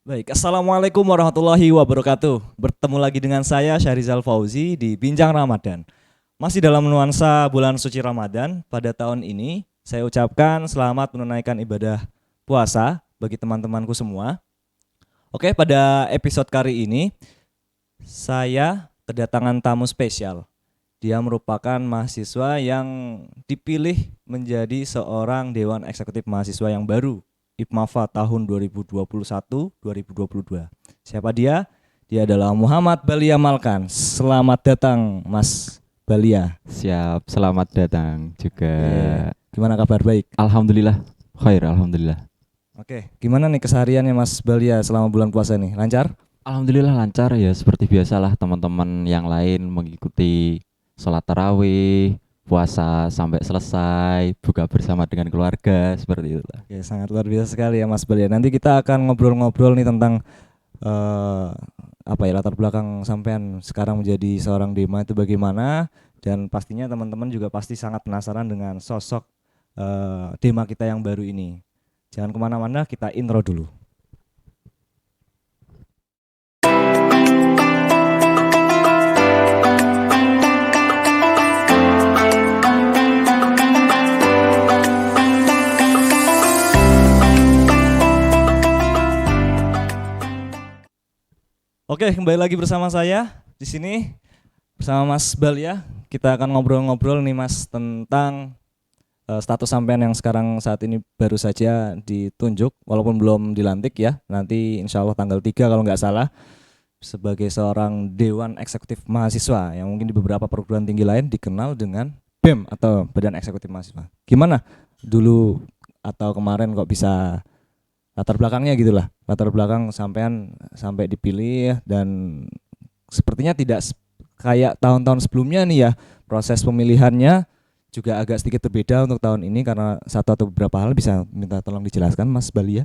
Baik, Assalamualaikum warahmatullahi wabarakatuh. Bertemu lagi dengan saya Syahrizal Fauzi di Bincang Ramadan. Masih dalam nuansa bulan suci Ramadan, pada tahun ini saya ucapkan selamat menunaikan ibadah puasa bagi teman-temanku semua. Oke, pada episode kali ini saya kedatangan tamu spesial. Dia merupakan mahasiswa yang dipilih menjadi seorang Dewan Eksekutif Mahasiswa yang baru IPMAFA tahun 2021-2022. Siapa dia? Dia adalah Muhammad Balia Malkan. Selamat datang Mas Balia. Siap, selamat datang juga. Gimana kabar? Baik. Alhamdulillah, khair, alhamdulillah. Oke, gimana nih kesehariannya Mas Balia selama bulan puasa nih? Lancar? Alhamdulillah lancar ya, seperti biasalah teman-teman yang lain mengikuti sholat tarawih, puasa sampai selesai, buka bersama dengan keluarga, seperti itu lah. Oke, sangat luar biasa sekali ya Mas Balia. Nanti kita akan ngobrol-ngobrol nih tentang eh, apa ya latar belakang sampean sekarang menjadi seorang Dema itu bagaimana, dan pastinya teman-teman juga pasti sangat penasaran dengan sosok Dema kita yang baru ini. Jangan kemana-mana, kita intro dulu. Oke, kembali lagi bersama saya di sini bersama Mas Balia. Kita akan ngobrol-ngobrol nih Mas tentang status sampean yang sekarang saat ini baru saja ditunjuk walaupun belum dilantik ya. Nanti insya Allah tanggal 3 kalau nggak salah, sebagai seorang Dewan Eksekutif Mahasiswa yang mungkin di beberapa perguruan tinggi lain dikenal dengan BEM atau Badan Eksekutif Mahasiswa. Gimana dulu atau kemarin kok bisa latar belakangnya gitulah, latar belakang sampean sampai dipilih, dan sepertinya tidak kayak tahun-tahun sebelumnya nih ya, proses pemilihannya juga agak sedikit berbeda untuk tahun ini karena satu atau beberapa hal. Bisa minta tolong dijelaskan Mas Balia?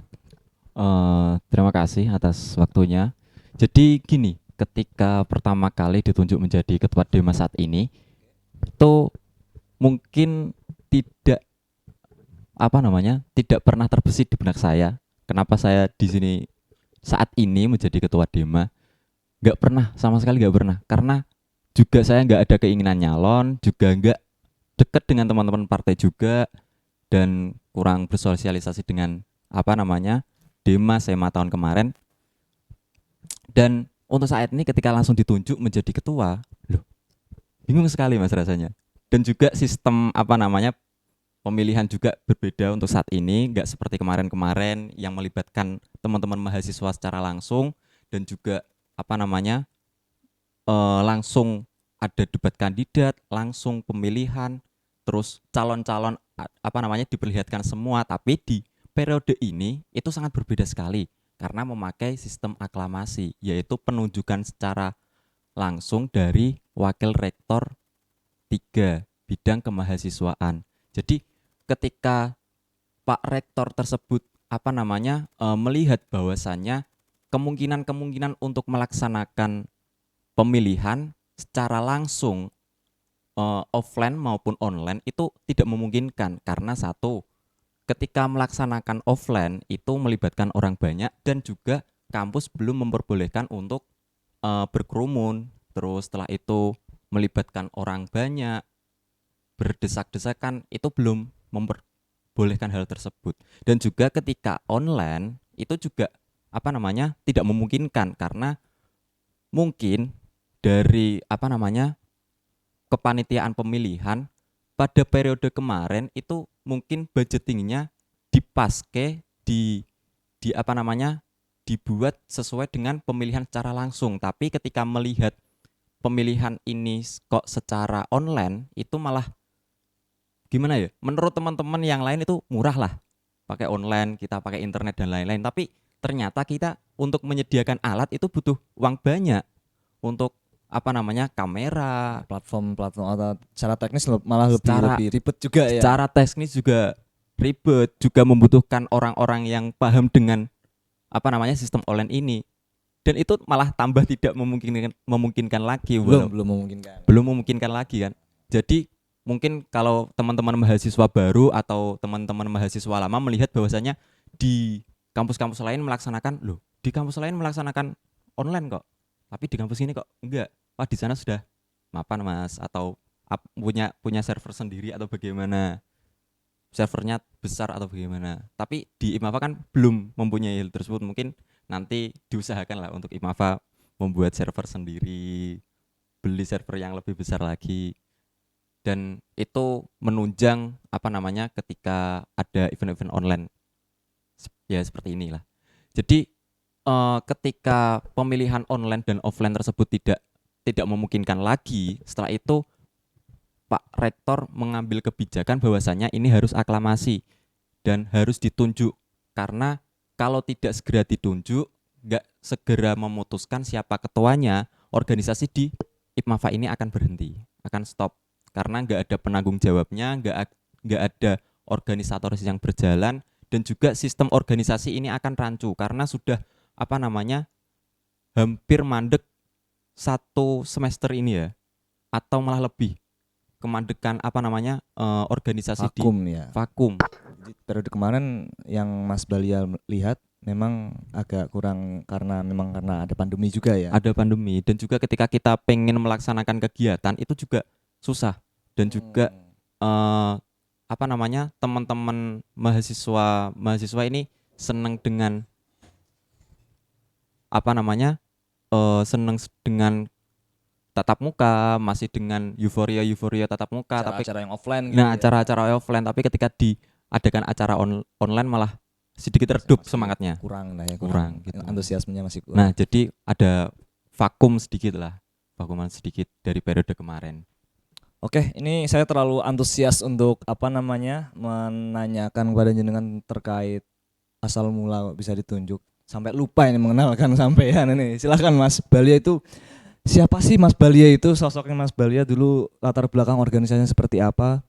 Terima kasih atas waktunya. Jadi gini, ketika pertama kali ditunjuk menjadi ketua Dema saat ini, itu mungkin tidak tidak pernah terbesit di benak saya. Kenapa saya di sini saat ini menjadi ketua Dema? Nggak pernah, sama sekali nggak pernah. Karena juga saya nggak ada keinginan nyalon, juga nggak deket dengan teman-teman partai juga, dan kurang bersosialisasi dengan Dema SEMA tahun kemarin. Dan untuk saat ini ketika langsung ditunjuk menjadi ketua, loh, bingung sekali mas rasanya. Dan juga sistem pemilihan juga berbeda untuk saat ini, nggak seperti kemarin-kemarin yang melibatkan teman-teman mahasiswa secara langsung, dan juga langsung ada debat kandidat, langsung pemilihan, terus calon-calon diperlihatkan semua. Tapi di periode ini itu sangat berbeda sekali karena memakai sistem aklamasi, yaitu penunjukan secara langsung dari wakil rektor 3 bidang kemahasiswaan. Jadi ketika Pak Rektor tersebut melihat bahwasannya kemungkinan untuk melaksanakan pemilihan secara langsung offline maupun online itu tidak memungkinkan, karena satu, ketika melaksanakan offline itu melibatkan orang banyak dan juga kampus belum memperbolehkan untuk berkerumun. Terus setelah itu melibatkan orang banyak, berdesak-desakan, itu belum memperbolehkan hal tersebut. Dan juga ketika online itu juga tidak memungkinkan, karena mungkin dari kepanitiaan pemilihan pada periode kemarin itu mungkin budgetingnya dipaske dibuat sesuai dengan pemilihan secara langsung. Tapi ketika melihat pemilihan ini kok secara online, itu malah gimana ya, menurut teman-teman yang lain itu murah lah, pakai online, kita pakai internet dan lain-lain. Tapi ternyata kita untuk menyediakan alat itu butuh uang banyak, untuk kamera, Platform-platform atau secara teknis malah lebih secara lebih ribet juga ya. secara teknis juga ribet, juga membutuhkan orang-orang yang paham dengan sistem online ini. Dan itu malah tambah tidak memungkinkan lagi, Belum memungkinkan. belum memungkinkan lagi kan. Jadi mungkin kalau teman-teman mahasiswa baru atau teman-teman mahasiswa lama melihat bahwasanya di kampus-kampus lain melaksanakan, loh, di kampus lain melaksanakan online kok, tapi di kampus ini kok enggak. Wah, di sana sudah mapan Mas, atau punya punya server sendiri atau bagaimana, servernya besar atau bagaimana. Tapi di IMAFA kan belum mempunyai hal tersebut. Mungkin nanti diusahakan lah untuk IMAFA membuat server sendiri, beli server yang lebih besar lagi. Dan itu menunjang apa namanya ketika ada event-event online ya seperti inilah. Jadi ketika pemilihan online dan offline tersebut tidak memungkinkan lagi, setelah itu Pak Rektor mengambil kebijakan bahwasanya ini harus aklamasi dan harus ditunjuk, karena kalau tidak segera ditunjuk, nggak segera memutuskan siapa ketuanya, organisasi di IPMAFA ini akan berhenti, akan stop, karena nggak ada penanggung jawabnya, nggak ada organisatoris yang berjalan, dan juga sistem organisasi ini akan rancu karena sudah apa namanya hampir mandek satu semester ini ya, atau malah lebih kemandekan apa namanya organisasi di Vakum ya. vakum. Jadi periode kemarin yang Mas Balia lihat memang agak kurang karena ada pandemi juga ya. Ada pandemi, dan juga ketika kita pengen melaksanakan kegiatan itu juga susah, dan juga apa namanya teman-teman mahasiswa ini senang dengan apa namanya senang dengan tatap muka, masih dengan euforia tatap muka, tapi Acara-acara yang offline gitu nah ya. acara-acara offline, tapi ketika diadakan acara online malah sedikit redup Masih semangatnya. kurang lah ya, Kurang, gitu. Antusiasmenya masih kurang. Nah, jadi ada vakuman sedikit dari periode kemarin. Oke, ini saya terlalu antusias untuk apa namanya menanyakan kepada jenengan terkait asal mula kok bisa ditunjuk. Sampai lupa ini mengenalkan sampean ini. Silakan Mas Balia, itu siapa sih Mas Balia itu? Sosoknya Mas Balia dulu, latar belakang organisasinya seperti apa?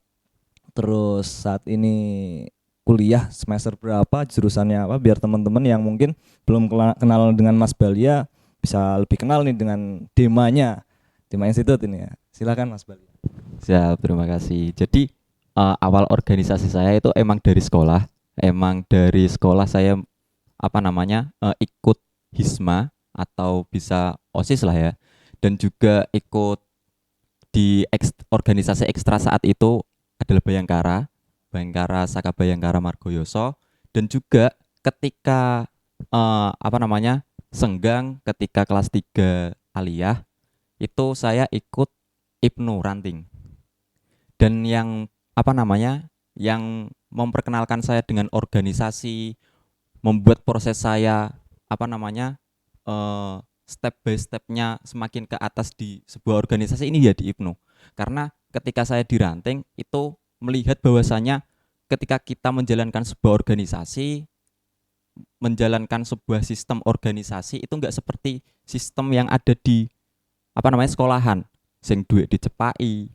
Terus saat ini kuliah semester berapa, jurusannya apa, biar teman-teman yang mungkin belum kenal dengan Mas Balia bisa lebih kenal nih dengan Dema institut ini ya. Silakan Mas Balia. Siap, terima kasih. Jadi awal organisasi saya itu emang dari sekolah. Emang dari sekolah saya apa namanya ikut Hisma atau bisa OSIS lah ya. Dan juga ikut di organisasi ekstra saat itu adalah Bayangkara Saka Bayangkara Margoyoso. Dan juga ketika apa namanya senggang ketika kelas 3 aliyah itu saya ikut IPNU Ranting. Dan yang apa namanya yang memperkenalkan saya dengan organisasi, membuat proses saya apa namanya step by stepnya semakin ke atas di sebuah organisasi ini ya di IPNU. Karena ketika saya di Ranting itu melihat bahwasanya ketika kita menjalankan sebuah organisasi, menjalankan sebuah sistem organisasi itu enggak seperti sistem yang ada di apa namanya sekolahan, sing duit dicepai,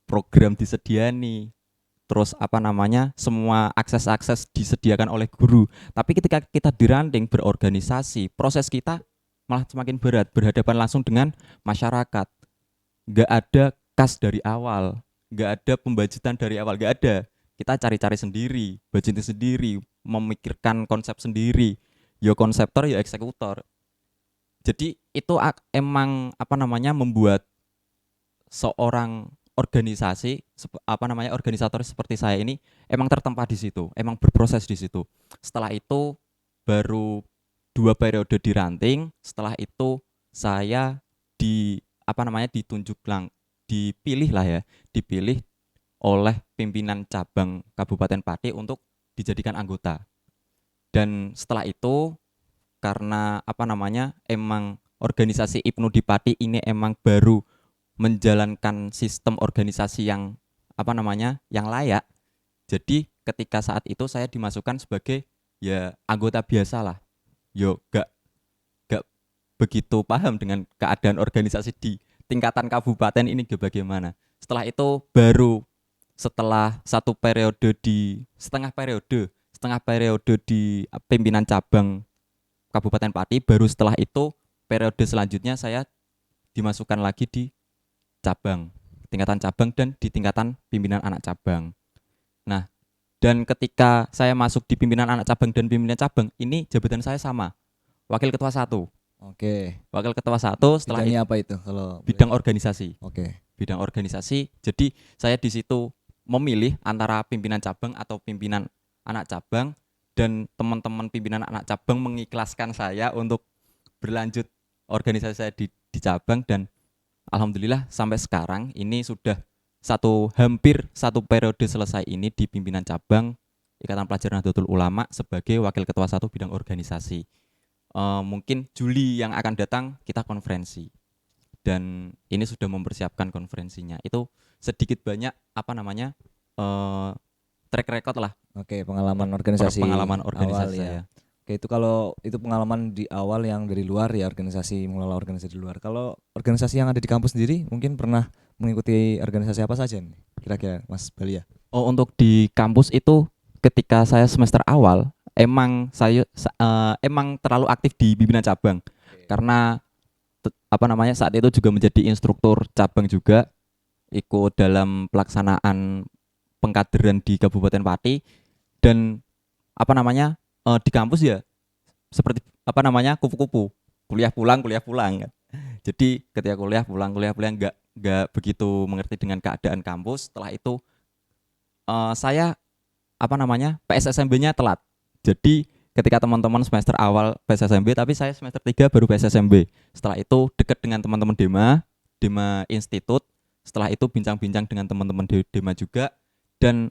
program disediani, terus apa namanya semua akses disediakan oleh guru. Tapi ketika kita di Ranting berorganisasi, proses kita malah semakin berat, berhadapan langsung dengan masyarakat. Nggak ada kas dari awal, nggak ada pembajetan dari awal, nggak ada. Kita cari-cari sendiri, budgeting sendiri, memikirkan konsep sendiri. Yo konseptor, yo eksekutor. Jadi itu emang apa namanya membuat seorang organisasi apa namanya organisator seperti saya ini emang tertempa di situ, emang berproses di situ. Setelah itu baru 2 periode di Ranting, setelah itu saya apa namanya dipilih oleh pimpinan cabang Kabupaten Pati untuk dijadikan anggota. Dan setelah itu karena apa namanya emang organisasi IPNU di Pati ini emang baru menjalankan sistem organisasi yang apa namanya yang layak. Jadi ketika saat itu saya dimasukkan sebagai ya anggota biasa lah. Yo gak begitu paham dengan keadaan organisasi di tingkatan kabupaten ini bagaimana. Setelah itu baru setelah setengah periode di pimpinan cabang Kabupaten Pati, baru setelah itu periode selanjutnya saya dimasukkan lagi di tingkatan cabang dan di tingkatan pimpinan anak cabang. Nah, dan ketika saya masuk di pimpinan anak cabang dan pimpinan cabang, ini jabatan saya sama. wakil ketua 1. Oke. Wakil ketua 1 setelah Bidangnya apa itu kalau bidang organisasi. Oke. Bidang organisasi. Jadi saya di situ memilih antara pimpinan cabang atau pimpinan anak cabang, dan teman-teman pimpinan anak cabang mengikhlaskan saya untuk berlanjut organisasi saya di cabang, dan alhamdulillah sampai sekarang ini sudah hampir satu periode selesai ini di pimpinan cabang Ikatan Pelajar Nahdlatul Ulama sebagai wakil ketua 1 bidang organisasi. Mungkin Juli yang akan datang kita konferensi, dan ini sudah mempersiapkan konferensinya. Itu sedikit banyak track record lah, Oke, pengalaman organisasi pengalaman organisasi awal saya. ya. Oke, itu kalau itu pengalaman di awal yang dari luar ya, organisasi, mengelola organisasi di luar. Kalau organisasi yang ada di kampus sendiri mungkin pernah mengikuti organisasi apa saja nih? Kira-kira Mas Balia. Oh, untuk di kampus itu ketika saya semester awal emang terlalu aktif di pimpinan cabang. Karena saat itu juga menjadi instruktur cabang juga, ikut dalam pelaksanaan pengkaderan di Kabupaten Pati, dan di kampus ya seperti kupu-kupu, kuliah pulang kan. Jadi ketika kuliah pulang nggak begitu mengerti dengan keadaan kampus. Setelah itu saya PSSMB-nya telat. Jadi ketika teman-teman semester awal PSSMB, tapi saya semester 3 baru PSSMB. Setelah itu dekat dengan teman-teman Dema Institut. Setelah itu bincang-bincang dengan teman-teman Dema juga, dan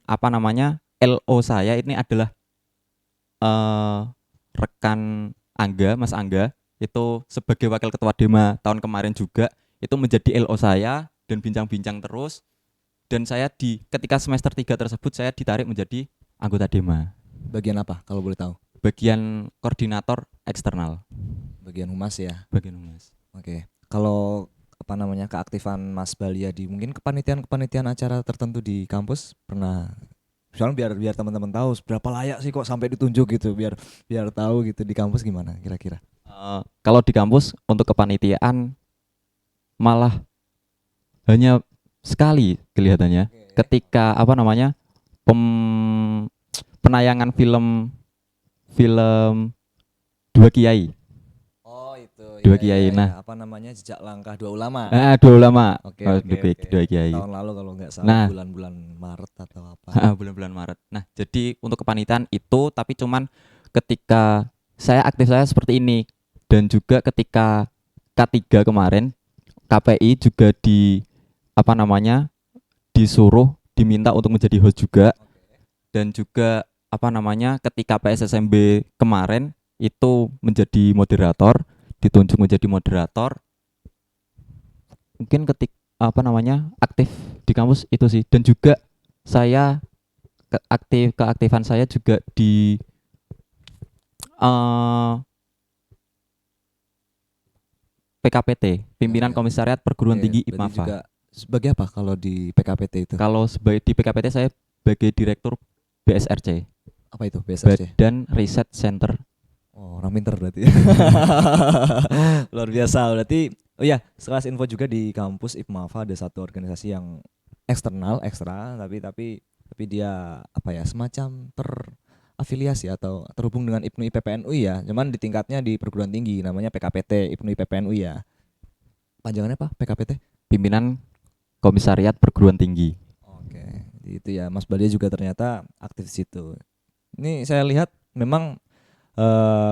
LO saya ini adalah rekan Mas Angga, itu sebagai wakil ketua Dema tahun kemarin juga, itu menjadi LO saya, dan bincang-bincang terus. Dan saya ketika semester 3 tersebut saya ditarik menjadi anggota Dema. Bagian apa kalau boleh tahu? Bagian koordinator eksternal. Bagian humas ya. Bagian humas. Oke. Kalau keaktifan Mas Balia di mungkin kepanitiaan acara tertentu di kampus pernah, misalnya biar teman-teman tahu seberapa layak sih kok sampai ditunjuk gitu, biar tahu gitu di kampus gimana kira-kira. Kalau di kampus untuk kepanitiaan malah hanya sekali kelihatannya. Ketika penayangan film Dua Kiai. Oh itu. Dua Kiai. Nah, Jejak Langkah Dua Ulama. Dua Ulama. Oke. Dua Kiai. Tahun lalu kalau nggak salah, bulan-bulan Maret atau apa. Bulan-bulan Maret. Nah, jadi untuk kepanitiaan itu, tapi cuman ketika saya seperti ini, dan juga ketika K3 kemarin KPI juga diminta untuk menjadi host juga. Dan juga ketika PSSMB kemarin itu menjadi moderator, ditunjuk menjadi moderator. Mungkin aktif di kampus itu sih. Dan juga saya keaktifan saya juga di PKPT, Pimpinan Komisariat Perguruan Tinggi IPMAFA. Sebagai apa kalau di PKPT itu? Kalau di PKPT saya sebagai Direktur BSRC. Apa itu BSRC? Badan Riset Center. Oh, orang pinter berarti. Luar biasa berarti. Oh ya, sekelas info juga di kampus IPMAFA ada satu organisasi yang eksternal, ekstra, tapi dia semacam terafiliasi atau terhubung dengan IPNUI PPNUI ya. Cuman di tingkatnya di perguruan tinggi, namanya PKPT, IPNUI PPNUI ya. Panjangannya apa PKPT? Pimpinan Komisariat Perguruan Tinggi. Oke, itu ya. Mas Badia juga ternyata aktif di situ. Ini saya lihat memang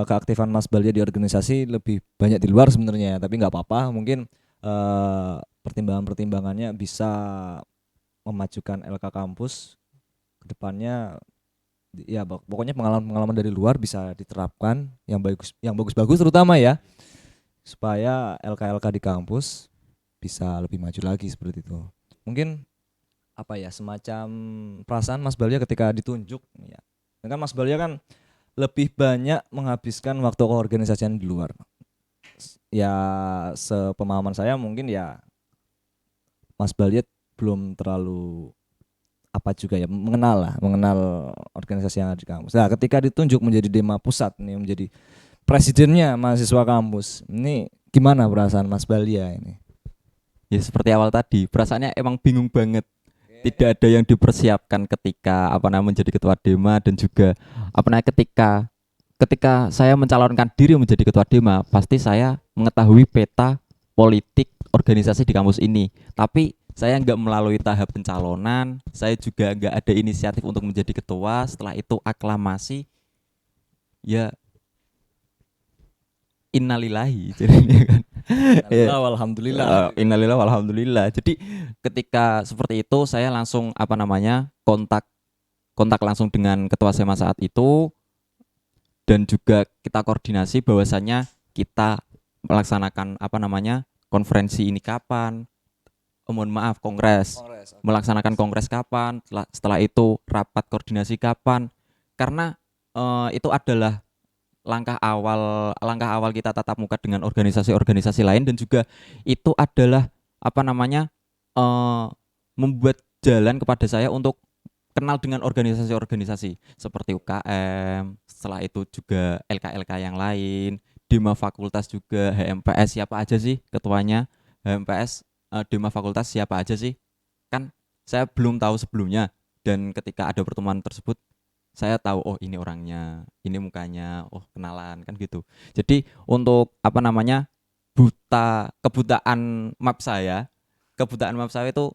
keaktifan Mas Balia di organisasi lebih banyak di luar sebenarnya, tapi nggak apa-apa. Mungkin pertimbangannya bisa memajukan LK kampus ke depannya. Ya pokoknya pengalaman dari luar bisa diterapkan yang bagus terutama ya, supaya LK di kampus bisa lebih maju lagi seperti itu. Mungkin semacam perasaan Mas Balia ketika ditunjuk ya. Kan Mas Balia kan lebih banyak menghabiskan waktu keorganisasian di luar. Ya sepemahaman saya mungkin ya Mas Balia belum terlalu mengenal organisasi yang ada di kampus. Nah, ketika ditunjuk menjadi Dema Pusat nih, menjadi presidennya mahasiswa kampus. Ini gimana perasaan Mas Balia ini? Ya seperti awal tadi, perasaannya emang bingung banget. Tidak ada yang dipersiapkan ketika menjadi ketua Dema, dan juga ketika ketika saya mencalonkan diri menjadi ketua Dema, pasti saya mengetahui peta politik organisasi di kampus ini. Tapi saya nggak melalui tahap pencalonan, saya juga nggak ada inisiatif untuk menjadi ketua. Setelah itu aklamasi, ya innalillahi jadinya kan. Ya, Alhamdulillah. innalillahi walhamdulillah. Jadi ketika seperti itu saya langsung kontak kontak langsung dengan ketua SEMA saat itu, dan juga kita koordinasi bahwasannya kita melaksanakan konferensi ini kapan. Mohon maaf, kongres. Melaksanakan kongres kapan, setelah itu rapat koordinasi kapan. Karena itu adalah langkah awal kita tatap muka dengan organisasi-organisasi lain, dan juga itu adalah membuat jalan kepada saya untuk kenal dengan organisasi-organisasi seperti UKM, setelah itu juga LK-LK yang lain, Dema fakultas juga, HMPS siapa aja sih ketuanya, HMPS Dema fakultas siapa aja sih, kan saya belum tahu sebelumnya, dan ketika ada pertemuan tersebut saya tahu, oh ini orangnya, ini mukanya, oh kenalan kan gitu. Jadi untuk kebutaan map saya itu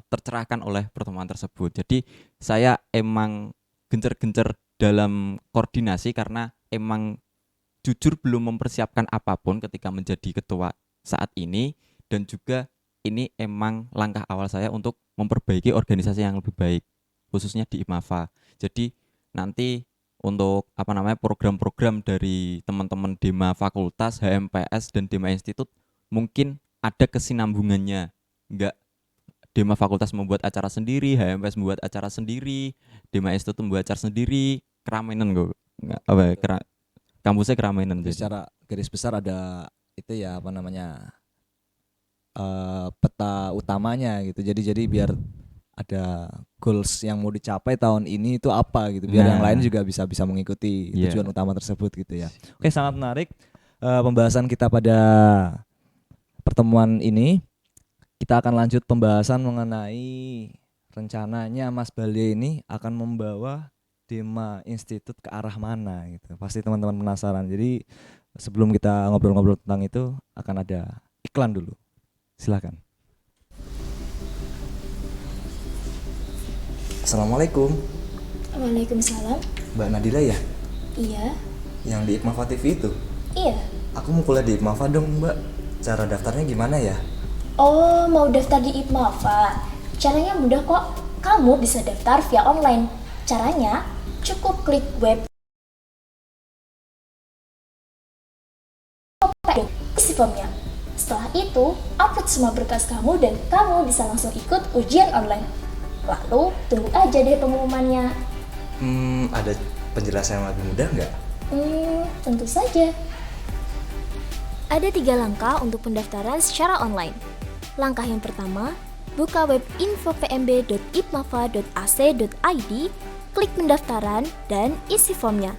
tercerahkan oleh pertemuan tersebut. Jadi saya emang gencer-gencer dalam koordinasi karena emang jujur belum mempersiapkan apapun ketika menjadi ketua saat ini, dan juga ini emang langkah awal saya untuk memperbaiki organisasi yang lebih baik khususnya di IPMAFA. Jadi nanti untuk program-program dari teman-teman Dema Fakultas, HMPS dan Dema Institut mungkin ada kesinambungannya. Enggak Dema Fakultas membuat acara sendiri, HMPS membuat acara sendiri, Dema Institut membuat acara sendiri, keramainan kok. Enggak kampusnya keramainan. Jadi secara garis besar ada itu ya peta utamanya gitu. Jadi biar ada goals yang mau dicapai tahun ini itu apa gitu. Biar yang lain juga bisa mengikuti tujuan utama tersebut gitu ya. Oke, sangat menarik pembahasan kita pada pertemuan ini. Kita akan lanjut pembahasan mengenai rencananya Mas Balya ini akan membawa Dema Institut ke arah mana gitu. Pasti teman-teman penasaran. Jadi sebelum kita ngobrol-ngobrol tentang itu akan ada iklan dulu. Silakan. Assalamualaikum. Waalaikumsalam. Mbak Nadila ya? Iya. Yang di IPMAFA TV itu? Iya. Aku mau kuliah di IPMAFA dong, Mbak. Cara daftarnya gimana ya? Oh, mau daftar di IPMAFA? Caranya mudah kok. Kamu bisa daftar via online. Caranya cukup klik web isi formnya. Setelah itu, upload semua berkas kamu dan kamu bisa langsung ikut ujian online. Lalu, tunggu aja deh pengumumannya. Ada penjelasan yang lebih mudah nggak? Tentu saja. Ada 3 langkah untuk pendaftaran secara online. Langkah yang pertama, buka web info.pmb.ipmafa.ac.id, klik pendaftaran dan isi formnya.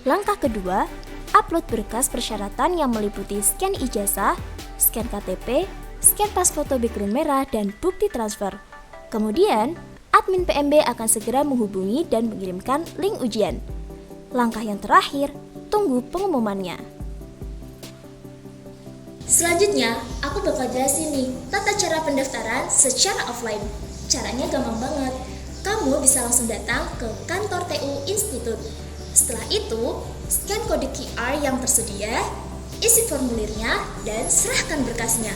Langkah kedua, upload berkas persyaratan yang meliputi scan ijazah, scan KTP, scan pas foto background merah, dan bukti transfer. Kemudian, admin PMB akan segera menghubungi dan mengirimkan link ujian. Langkah yang terakhir, tunggu pengumumannya. Selanjutnya, aku bakal jelasin nih tata cara pendaftaran secara offline. Caranya gampang banget. Kamu bisa langsung datang ke kantor TU Institut. Setelah itu, scan kode QR yang tersedia, isi formulirnya, dan serahkan berkasnya.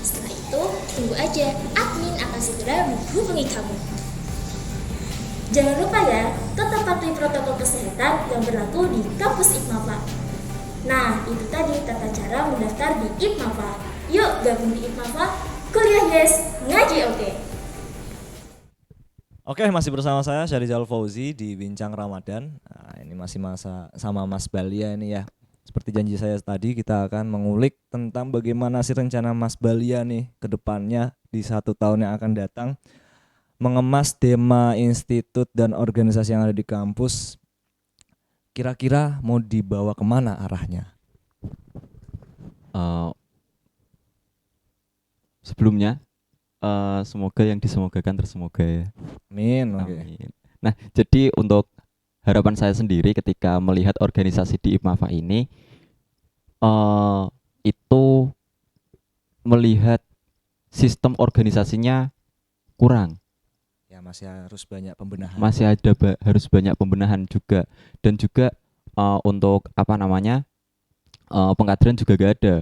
Setelah itu, tunggu aja, admin akan segera menghubungi kamu. Jangan lupa ya, tetap patuhi protokol kesehatan yang berlaku di kampus IPMAFA. Nah, itu tadi tata cara mendaftar di IPMAFA. Yuk gabung di IPMAFA, kuliah yes, ngaji oke. Oke, masih bersama saya Syarizal Fauzi di Bincang Ramadan. Nah, ini masih sama Mas Balya ini ya. Seperti janji saya tadi, kita akan mengulik tentang bagaimana sih rencana Mas Balya nih ke depannya di 1 tahun yang akan datang, mengemas Dema Institut dan organisasi yang ada di kampus. Kira-kira mau dibawa kemana arahnya? Sebelumnya semoga yang disemogakan tersemoga ya. Amin. Okay. Amin. Nah, jadi untuk harapan saya sendiri ketika melihat organisasi di IPMAFA ini eh itu melihat sistem organisasinya kurang. Ya masih harus banyak pembenahan. Masih ada harus banyak pembenahan juga, dan juga untuk apa namanya pengkaderan juga gak ada.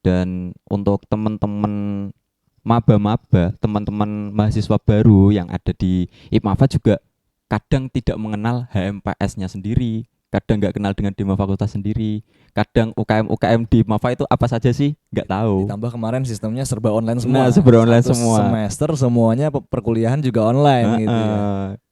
Dan untuk teman-teman maba-maba, teman-teman mahasiswa baru yang ada di IPMAFA juga kadang tidak mengenal HMPS-nya sendiri, kadang nggak kenal dengan Dema Fakultas sendiri, kadang UKM di IPMAFA itu apa saja sih nggak tahu. Ditambah kemarin sistemnya serba online semua. Nah, serba online Satu semua. semester semuanya perkuliahan juga online gitu ya.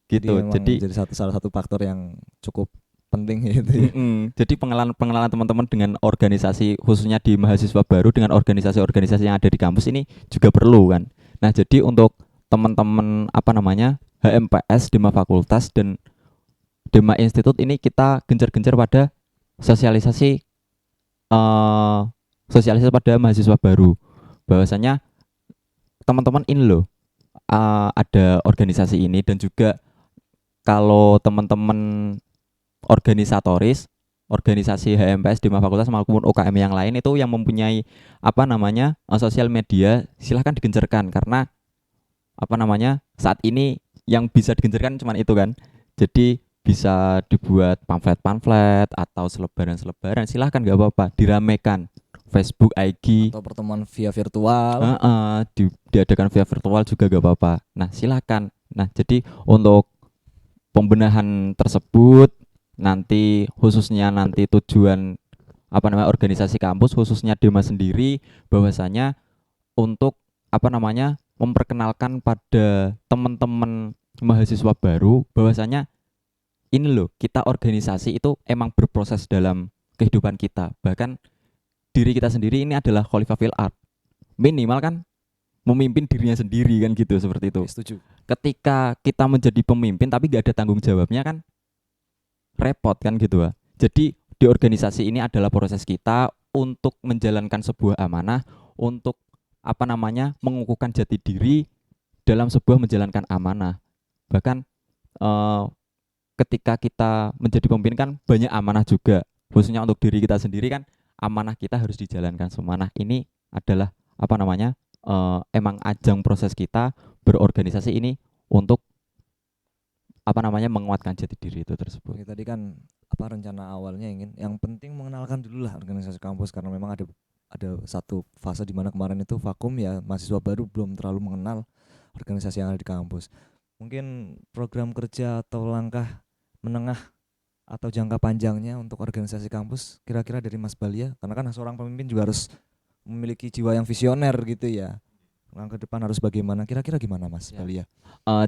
Gitu. Jadi salah satu faktor yang cukup penting gitu ya. Jadi pengenalan teman-teman dengan organisasi, khususnya di mahasiswa baru, dengan organisasi-organisasi yang ada di kampus ini juga perlu kan. Nah, jadi untuk teman-teman apa namanya HMPS, Dema Fakultas dan Dema Institut ini kita gencar-gencar pada sosialisasi sosialisasi pada mahasiswa baru, bahwasanya teman-teman ini loh ada organisasi ini. Dan juga kalau teman-teman organisatoris, organisasi HMPS di fakultas maupun UKM yang lain itu yang mempunyai apa namanya sosial media, silahkan digencarkan, karena apa namanya saat ini yang bisa digencarkan cuma itu kan. Jadi bisa dibuat pamflet-pamflet atau selebaran-selebaran, silahkan, gak apa-apa, diramekan Facebook, IG atau pertemuan via virtual. Diadakan via virtual juga gak apa-apa. Nah, silahkan. Nah, jadi untuk pembenahan tersebut nanti, khususnya nanti tujuan apa namanya organisasi kampus, khususnya Dema sendiri, bahwasanya untuk apa namanya memperkenalkan pada teman-teman mahasiswa baru bahwasanya ini loh, kita organisasi itu emang berproses dalam kehidupan kita. Bahkan diri kita sendiri ini adalah khalifah fil ard, minimal kan memimpin dirinya sendiri kan gitu, seperti itu. Setuju. Ketika kita menjadi pemimpin tapi gak ada tanggung jawabnya kan repot kan gitu. Jadi di organisasi ini adalah proses kita untuk menjalankan sebuah amanah, untuk apa namanya mengukuhkan jati diri dalam sebuah menjalankan amanah. Bahkan ketika kita menjadi pemimpin kan banyak amanah juga, khususnya untuk diri kita sendiri kan amanah kita harus dijalankan semua. Nah, ini adalah apa namanya emang ajang proses kita berorganisasi ini untuk apa namanya menguatkan jati diri itu tersebut. Oke, tadi kan apa rencana awalnya yang penting mengenalkan dulu lah organisasi kampus, karena memang ada satu fase di mana kemarin itu vakum ya, mahasiswa baru belum terlalu mengenal organisasi yang ada di kampus. Mungkin program kerja atau langkah menengah atau jangka panjangnya untuk organisasi kampus kira-kira dari Mas Balia, karena kan seorang pemimpin juga harus memiliki jiwa yang visioner gitu ya. Langkah depan harus bagaimana? Kira-kira gimana Mas Balia?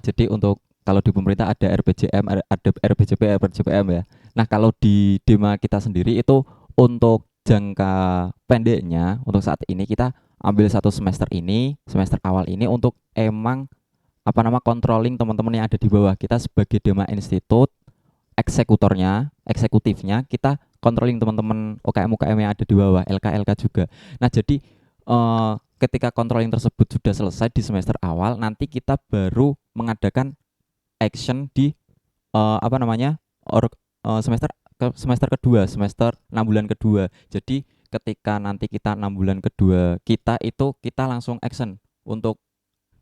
Jadi untuk kalau di pemerintah ada RPJM, ada RPJP, RPJPM ya. Nah, kalau di Dema kita sendiri itu untuk jangka pendeknya, untuk saat ini kita ambil satu semester ini, semester awal ini untuk emang apa nama controlling teman-teman yang ada di bawah kita sebagai Dema Institut, eksekutifnya kita controlling teman-teman UKM yang ada di bawah, LK juga. Nah, jadi ketika controlling tersebut sudah selesai di semester awal, nanti kita baru mengadakan action di apa namanya semester kedua, semester 6 bulan kedua. Jadi ketika nanti kita 6 bulan kedua kita langsung action untuk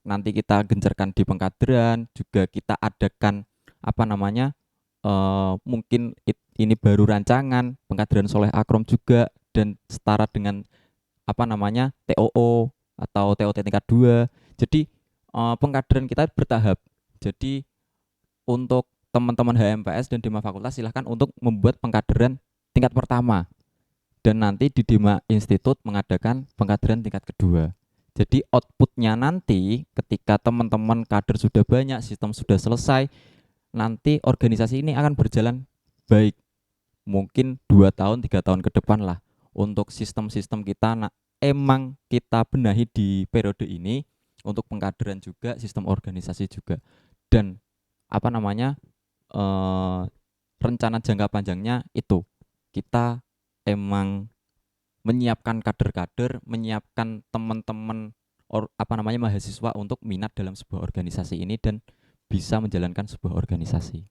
nanti kita gencarkan di pengkaderan, juga kita adakan apa namanya mungkin ini baru rancangan pengkaderan soleh akrom juga, dan setara dengan apa namanya TOO atau TOT tingkat 2. Jadi pengkaderan kita bertahap. Jadi untuk teman-teman HMPS dan Dema Fakultas silahkan untuk membuat pengkaderan tingkat pertama, dan nanti di Dema Institut mengadakan pengkaderan tingkat kedua. Jadi outputnya nanti ketika teman-teman kader sudah banyak, sistem sudah selesai, nanti organisasi ini akan berjalan baik. Mungkin 2 tahun, 3 tahun ke depan lah. Untuk sistem-sistem kita emang kita benahi di periode ini, untuk pengkaderan juga, sistem organisasi juga. Dan apa namanya rencana jangka panjangnya itu kita emang menyiapkan kader-kader, menyiapkan teman-teman apa namanya mahasiswa untuk minat dalam sebuah organisasi ini dan bisa menjalankan sebuah organisasi.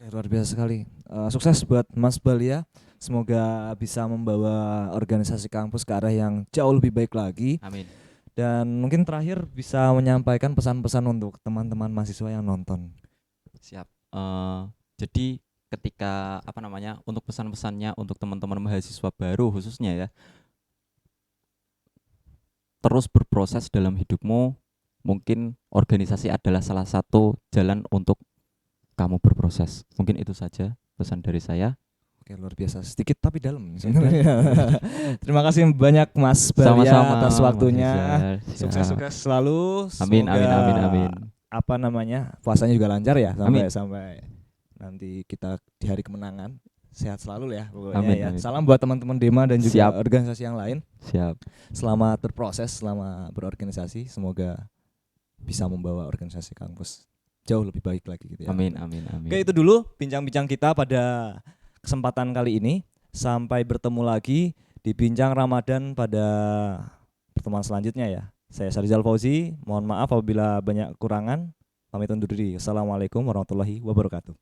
Luar biasa sekali. Sukses buat Mas Balia. Semoga bisa membawa organisasi kampus ke arah yang jauh lebih baik lagi. Amin. Dan mungkin terakhir bisa menyampaikan pesan-pesan untuk teman-teman mahasiswa yang nonton. Siap. Jadi ketika untuk pesan-pesannya untuk teman-teman mahasiswa baru khususnya ya, terus berproses dalam hidupmu. Mungkin organisasi adalah salah satu jalan untuk kamu berproses. Mungkin itu saja pesan dari saya. Oke, luar biasa. Sedikit tapi dalam sebenarnya. Terima kasih banyak Mas Balia Sama-sama atas waktunya. Mas Rizal. Sukses-sukses selalu. Amin, amin, Semoga, amin, amin. Puasanya juga lancar ya Amin. sampai nanti kita di hari kemenangan. Sehat selalu ya pokoknya Amin, ya. amin. Salam buat teman-teman Dema dan juga Siap. organisasi yang lain. Siap. Selamat berproses, selamat berorganisasi. Semoga bisa membawa organisasi kampus jauh lebih baik lagi gitu ya. Amin, amin, amin. Oke, itu dulu bincang-bincang kita pada kesempatan kali ini. Sampai bertemu lagi di Bincang Ramadan pada pertemuan selanjutnya ya. Saya Syarizal Fauzi, mohon maaf apabila banyak kekurangan. Pamit undur diri. Assalamualaikum warahmatullahi wabarakatuh.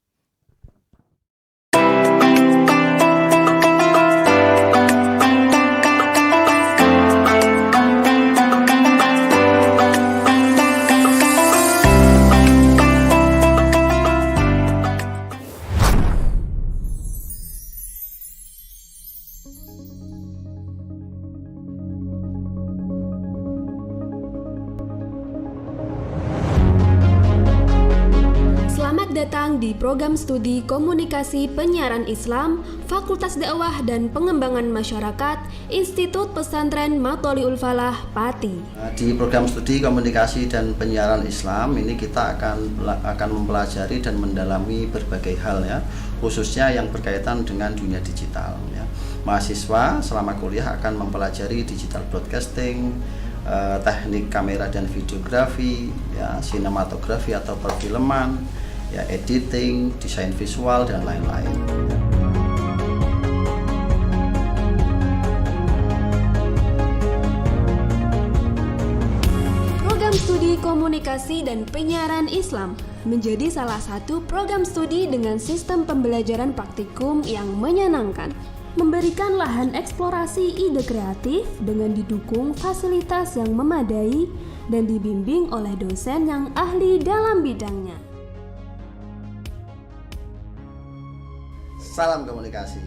Selamat datang di program studi Komunikasi Penyiaran Islam, Fakultas Dakwah dan Pengembangan Masyarakat, Institut Pesantren Matoliul Falah, Pati. Di program studi Komunikasi dan Penyiaran Islam ini kita akan mempelajari dan mendalami berbagai hal ya, khususnya yang berkaitan dengan dunia digital ya. Mahasiswa selama kuliah akan mempelajari digital broadcasting, teknik kamera dan videografi, ya, sinematografi atau perfilman, ya, editing, desain visual dan lain-lain. Program studi Komunikasi dan Penyiaran Islam menjadi salah satu program studi dengan sistem pembelajaran praktikum yang menyenangkan, memberikan lahan eksplorasi ide kreatif dengan didukung fasilitas yang memadai dan dibimbing oleh dosen yang ahli dalam bidangnya. Salam komunikasi.